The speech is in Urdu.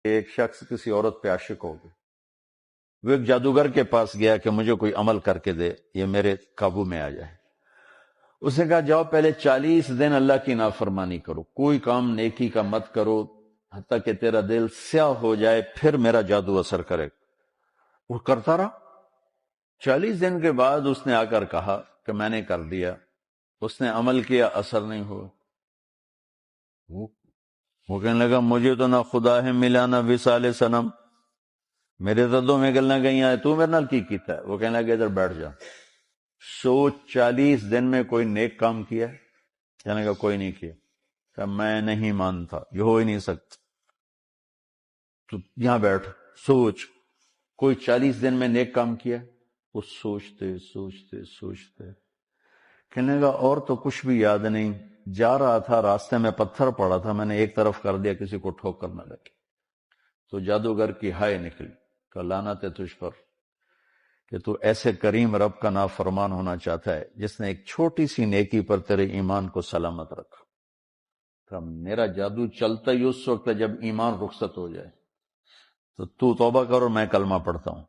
ایک شخص کسی عورت پہ عاشق ہو گیا، وہ ایک جادوگر کے پاس گیا کہ مجھے کوئی عمل کر کے دے، یہ میرے قابو میں آ جائے۔ اس نے کہا جاؤ پہلے 40 دن اللہ کی نافرمانی کرو، کوئی کام نیکی کا مت کرو حتیٰ کہ تیرا دل سیاہ ہو جائے، پھر میرا جادو اثر کرے گا۔ وہ کرتا رہا۔ 40 دن کے بعد اس نے آ کر کہا کہ میں نے کر دیا۔ اس نے عمل کیا، اثر نہیں ہوا۔ وہ کہنے لگا مجھے تو نہ خدا ہے ملا نہ وصال صنم، میرے دردوں میں گلنا گئی ہیں، تو میرے نال کی کیتا ہے؟ وہ کہنے لگا ادھر بیٹھ جا، سوچ 40 دن میں کوئی نیک کام کیا ہے؟ کہنے لگا کوئی نہیں کیا۔ کہ میں نہیں مانتا، یہ ہو ہی نہیں سکتا۔ تو یہاں بیٹھ، سوچ کوئی 40 دن میں نیک کام کیا؟ وہ سوچتے سوچتے سوچتے کہنے لگا اور تو کچھ بھی یاد نہیں، جا رہا تھا راستے میں پتھر پڑا تھا، میں نے ایک طرف کر دیا کسی کو ٹھوکر نہ لگی۔ تو جادوگر کی ہائے نکلی کہ لعنت ہے تجھ پر کہ تو ایسے کریم رب کا نافرمان ہونا چاہتا ہے جس نے ایک چھوٹی سی نیکی پر تیرے ایمان کو سلامت رکھا۔ کہ میرا جادو چلتا ہی اس وقت ہے جب ایمان رخصت ہو جائے، تو توبہ کر اور میں کلمہ پڑھتا ہوں۔